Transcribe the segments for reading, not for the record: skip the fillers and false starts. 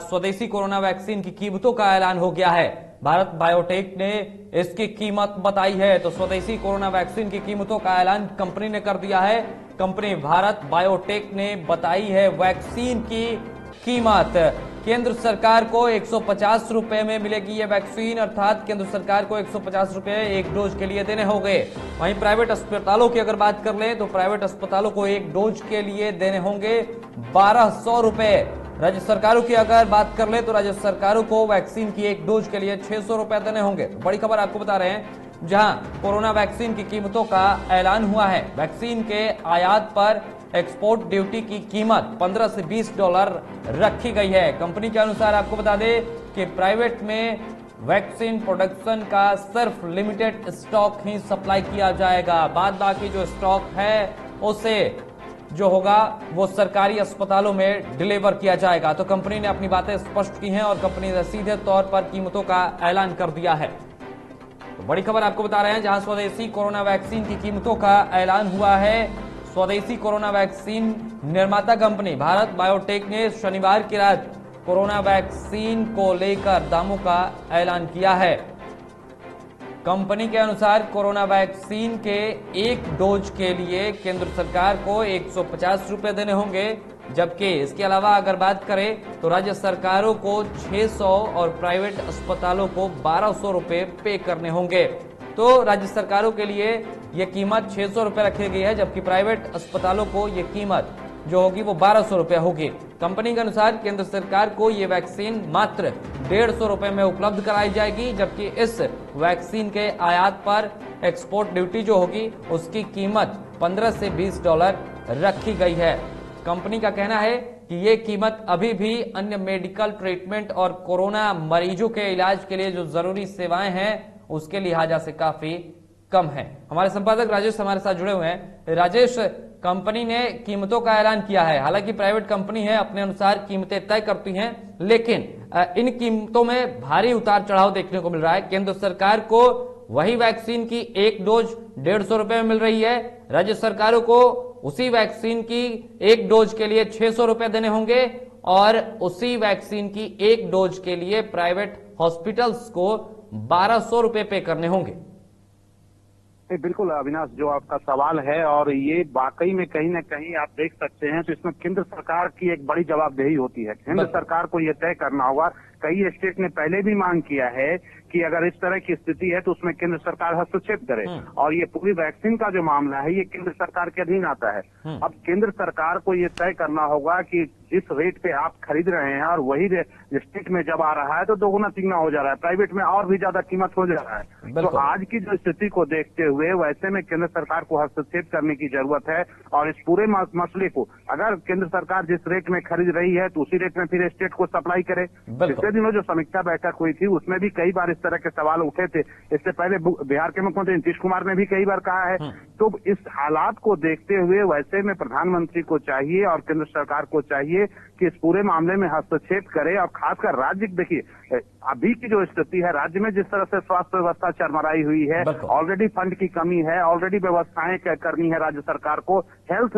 स्वदेशी corona vaccine की कीमतों का ऐलान हो गया है। भारत बायोटेक ने इसकी कीमत बताई है। तो स्वदेशी कोरोना वैक्सीन की कीमतों का ऐलान कंपनी ने कर दिया है। कंपनी भारत बायोटेक ने बताई है वैक्सीन की कीमत। केंद्र सरकार को 150 रुपए में मिलेगी ये वैक्सीन, अर्थात केंद्र सरकार को 150 रुपए एक डोज के लिए देने होंगे। वहीं प्राइवेट अस्पतालों की अगर बात कर लें तो प्राइवेट अस्पतालों को एक डोज के लिए देने होंगे 1200 रुपए। राज्य सरकारों की अगर बात कर ले तो राज्य सरकारों को वैक्सीन की एक डोज के लिए 600 रुपए देने होंगे। तो बड़ी खबर आपको बता रहे हैं, जहां कोरोना वैक्सीन की कीमतों का ऐलान हुआ है। वैक्सीन के आयात पर एक्सपोर्ट ड्यूटी की कीमत 15 से 20 डॉलर रखी गई है। कंपनी के अनुसार आपको बता दें कि प्राइवेट में वैक्सीन प्रोडक्शन का सिर्फ लिमिटेड स्टॉक ही सप्लाई किया जाएगा। बाद बाकी जो स्टॉक है उसे जो होगा वो सरकारी अस्पतालों में डिलीवर किया जाएगा। तो कंपनी ने अपनी बातें स्पष्ट की हैं और कंपनी ने सीधे तौर पर कीमतों का ऐलान कर दिया है। तो बड़ी खबर आपको बता रहे हैं, जहां स्वदेशी कोरोना वैक्सीन की कीमतों का ऐलान हुआ है। स्वदेशी कोरोना वैक्सीन निर्माता कंपनी भारत बायोटेक ने शनिवार की रात कोरोना वैक्सीन को लेकर दामों का ऐलान किया है। कंपनी के अनुसार कोरोना वैक्सीन के एक डोज के लिए केंद्र सरकार को 150 रुपए देने होंगे, जबकि इसके अलावा अगर बात करें तो राज्य सरकारों को 600 और प्राइवेट अस्पतालों को 1200 रुपए पे करने होंगे। तो राज्य सरकारों के लिए यह कीमत 600 रुपए रखी गई है, जबकि प्राइवेट अस्पतालों को यह कीमत जो होगी वो 1200 रुपए होगी। कंपनी के अनुसार केंद्र सरकार को ये वैक्सीन मात्र 150 रुपए में उपलब्ध कराई जाएगी, जबकि इस वैक्सीन के आयात पर एक्सपोर्ट ड्यूटी जो होगी उसकी कीमत 15 से 20 डॉलर रखी गई है। कंपनी का कहना है कि ये कीमत अभी भी अन्य मेडिकल ट्रीटमेंट और कोरोना मरीजों के इलाज के लिए जो जरूरी सेवाएं हैं उसके लिहाजा से काफी कम है। हमारे संपादक राजेश हमारे साथ जुड़े हुए हैं। राजेश, कंपनी ने कीमतों का ऐलान किया है, हालांकि प्राइवेट कंपनी है, अपने अनुसार कीमतें तय करती हैं, लेकिन इन कीमतों में भारी उतार चढ़ाव देखने को मिल रहा है। केंद्र सरकार को वही वैक्सीन की एक डोज 150 रुपए में मिल रही है, राज्य सरकारों को उसी वैक्सीन की एक डोज के लिए 600 रुपए देने होंगे और उसी वैक्सीन की एक डोज के लिए प्राइवेट हॉस्पिटल्स को 1200 रुपए पे करने होंगे। बिल्कुल अविनाश, जो आपका सवाल है और ये वाकई में कहीं ना कहीं आप देख सकते हैं तो इसमें केंद्र सरकार की एक बड़ी जवाबदेही होती है। केंद्र सरकार को ये तय करना होगा। कई स्टेट ने पहले भी मांग किया है कि अगर इस तरह की स्थिति है तो उसमें केंद्र सरकार हस्तक्षेप करे, और ये पूरी वैक्सीन का जो मामला है ये केंद्र सरकार के अधीन आता है। अब केंद्र सरकार को ये तय करना होगा कि जिस रेट पे आप खरीद रहे हैं और वही स्टेट में जब आ रहा है तो दोगुना तिगुना हो जा रहा है, प्राइवेट में और भी ज्यादा कीमत हो जा रहा है। तो आज की जो स्थिति को देखते हुए वैसे में केंद्र सरकार को हस्तक्षेप करने की जरूरत है, और इस पूरे मसले को अगर केंद्र सरकार जिस रेट में खरीद रही है तो उसी रेट में फिर स्टेट को सप्लाई करे। पिछले दिनों जो समीक्षा बैठक हुई थी उसमें भी कई बार इस तरह के सवाल उठे थे। इससे पहले बिहार के मुख्यमंत्री नीतीश कुमार ने भी कई बार कहा है। तो इस हालात को देखते हुए वैसे में प्रधानमंत्री को चाहिए और केंद्र सरकार को चाहिए कि इस पूरे मामले में हस्तक्षेप करे, और खासकर राज्य, देखिए अभी की जो स्थिति है राज्य में जिस तरह से स्वास्थ्य व्यवस्था चरमराई हुई है, ऑलरेडी फंड की कमी है, ऑलरेडी व्यवस्थाएं करनी है राज्य सरकार को, हेल्थ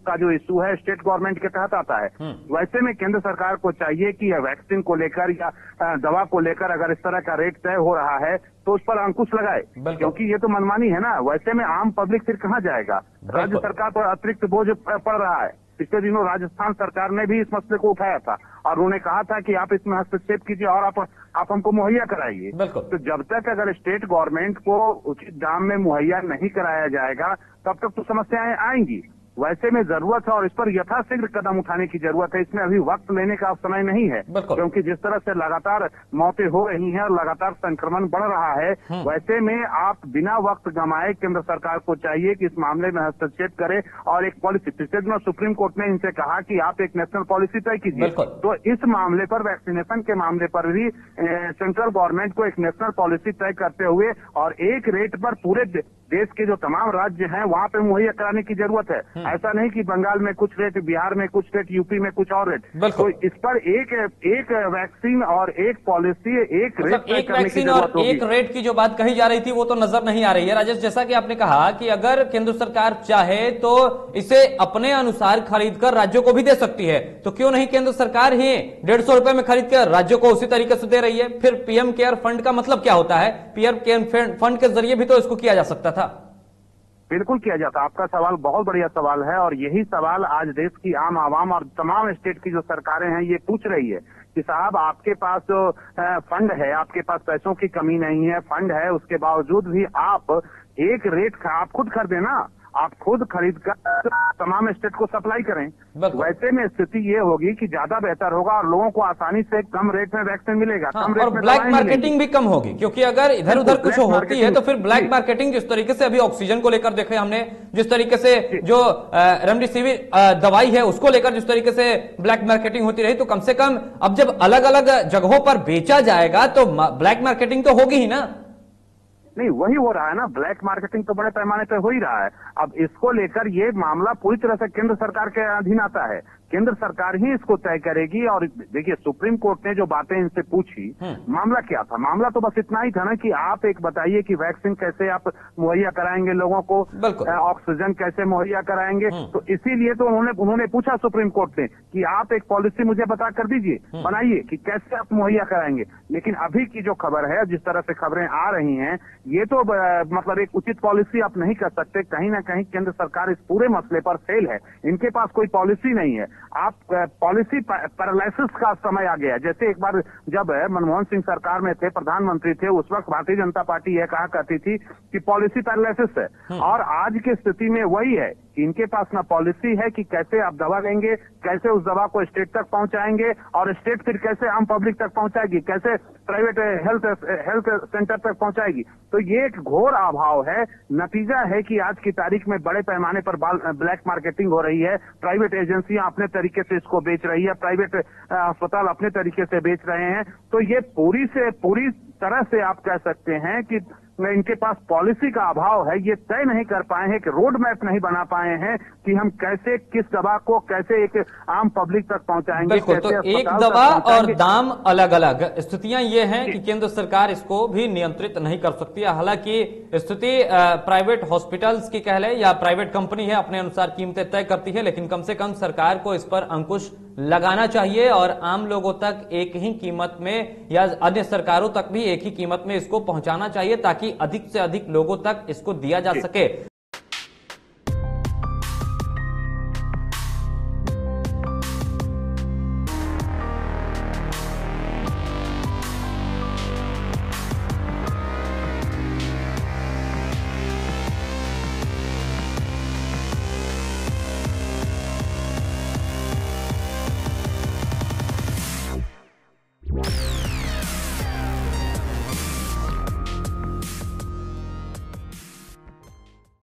का जो इशू है स्टेट गवर्नमेंट के तहत आता है। वैसे में केंद्र सरकार को चाहिए कि वैक्सीन को लेकर या दवा को लेकर अगर इस तरह का रेट तय हो रहा है तो उस पर अंकुश लगाए, क्योंकि ये तो मनमानी है ना। वैसे में आम पब्लिक फिर कहाँ जाएगा? राज्य सरकार पर अतिरिक्त बोझ पड़ रहा है। पिछले दिनों राजस्थान सरकार ने भी इस मसले को उठाया था और उन्होंने कहा था कि आप इसमें हस्तक्षेप कीजिए और आप हमको मुहैया कराइए। तो जब तक अगर स्टेट गवर्नमेंट को उचित दाम में मुहैया नहीं कराया जाएगा तब तक तो समस्याएं आएंगी। वैसे में जरूरत है और इस पर यथाशीघ्र कदम उठाने की जरूरत है। इसमें अभी वक्त लेने का समय नहीं है, क्योंकि जिस तरह से लगातार मौतें हो रही हैं और लगातार संक्रमण बढ़ रहा है, वैसे में आप बिना वक्त गंवाए केंद्र सरकार को चाहिए कि इस मामले में हस्तक्षेप करे और एक पॉलिसी। पिछले दिनों सुप्रीम कोर्ट ने इनसे कहा कि आप एक नेशनल पॉलिसी तय कीजिए। तो इस मामले पर, वैक्सीनेशन के मामले पर भी सेंट्रल गवर्नमेंट को एक नेशनल पॉलिसी तय करते हुए और एक रेट पर पूरे देश के जो तमाम राज्य हैं वहाँ पे मुहैया कराने की जरूरत है। ऐसा नहीं कि बंगाल में कुछ रेट, बिहार में कुछ रेट, यूपी में कुछ और रेट। तो इस पर एक वैक्सीन और एक पॉलिसी, एक रेट तय करने की जरूरत होगी। एक रेट की जो बात कही जा रही थी वो तो नजर नहीं आ रही है राजेश। जैसा कि आपने कहा कि अगर केंद्र सरकार चाहे तो इसे अपने अनुसार खरीदकर राज्यों को भी दे सकती है, तो क्यों नहीं केंद्र सरकार ही 150 रुपए में खरीद कर राज्यों को उसी तरीके से दे रही है? फिर पीएम केयर फंड का मतलब क्या होता है? पीएम केयर फंड के जरिए भी तो इसको किया जा सकता था। बिल्कुल किया जाता। आपका सवाल बहुत बढ़िया सवाल है और यही सवाल आज देश की आम आवाम और तमाम स्टेट की जो सरकारें हैं ये पूछ रही है कि साहब आपके पास जो फंड है, आपके पास पैसों की कमी नहीं है, फंड है, उसके बावजूद भी आप एक रेट का आप खुद खरीदे ना, आप खुद खरीद कर तमाम स्टेट को सप्लाई करें। वैसे में स्थिति ये होगी कि ज्यादा बेहतर होगा और लोगों को आसानी से कम रेट में वैक्सीन मिलेगा। कम रेट में ब्लैक मार्केटिंग भी कम होगी, क्योंकि अगर इधर उधर कुछ होती है तो फिर ब्लैक मार्केटिंग, जिस तरीके से अभी ऑक्सीजन को लेकर देखे हमने, जिस तरीके से जो रेमडेसिविर दवाई है उसको लेकर जिस तरीके से ब्लैक मार्केटिंग होती रही, तो कम से कम अब जब अलग अलग जगहों पर बेचा जाएगा तो ब्लैक मार्केटिंग तो होगी ही ना। नहीं, वही हो रहा है ना, ब्लैक मार्केटिंग तो बड़े पैमाने पर हो ही रहा है। अब इसको लेकर ये मामला पूरी तरह से केंद्र सरकार के अधीन आता है। केंद्र सरकार ही इसको तय करेगी। और देखिए, सुप्रीम कोर्ट ने जो बातें इनसे पूछी, मामला क्या था? मामला तो बस इतना ही था ना कि आप एक बताइए कि वैक्सीन कैसे आप मुहैया कराएंगे लोगों को, ऑक्सीजन कैसे मुहैया कराएंगे। तो इसीलिए तो उन्होंने पूछा सुप्रीम कोर्ट ने कि आप एक पॉलिसी मुझे बता कर दीजिए, बनाइए कि कैसे आप मुहैया कराएंगे। लेकिन अभी की जो खबर है, जिस तरह से खबरें आ रही हैं, ये तो मतलब एक उचित पॉलिसी आप नहीं कर सकते। कहीं ना कहीं केंद्र सरकार इस पूरे मसले पर फेल है। इनके पास कोई पॉलिसी नहीं है। आप पॉलिसी पैरालिसिस का समय आ गया। जैसे एक बार जब मनमोहन सिंह सरकार में थे, प्रधानमंत्री थे, उस वक्त भारतीय जनता पार्टी यह कहा करती थी कि पॉलिसी पैरालिसिस है। और आज की स्थिति में वही है कि इनके पास ना पॉलिसी है कि कैसे आप दवा लेंगे, कैसे उस दवा को स्टेट तक पहुंचाएंगे और स्टेट फिर कैसे आम पब्लिक तक पहुंचाएगी, कैसे प्राइवेट हेल्थ सेंटर तक पहुंचाएगी। तो ये एक घोर अभाव है। नतीजा है कि आज की तारीख में बड़े पैमाने पर ब्लैक मार्केटिंग हो रही है। प्राइवेट एजेंसियां अपने तरीके से इसको बेच रही है, प्राइवेट अस्पताल अपने तरीके से बेच रहे हैं। तो ये पूरी तरह से आप कह सकते हैं कि इनके पास पॉलिसी का अभाव है। ये तय नहीं कर पाए हैं कि रोड मैप नहीं बना पाए हैं कि हम कैसे किस दवा को कैसे एक आम पब्लिक तक पहुंचाएंगे। बिल्कुल, तो एक दवा और दाम अलग अलग स्थितियां ये हैं कि केंद्र सरकार इसको भी नियंत्रित नहीं कर सकती है। हालांकि स्थिति प्राइवेट हॉस्पिटल्स की कह ले या प्राइवेट कंपनी है, अपने अनुसार कीमतें तय करती है, लेकिन कम से कम सरकार को इस पर अंकुश लगाना चाहिए और आम लोगों तक एक ही कीमत में या अन्य सरकारों तक भी एक ही कीमत में इसको पहुंचाना चाहिए, ताकि अधिक से अधिक लोगों तक इसको दिया जा सके।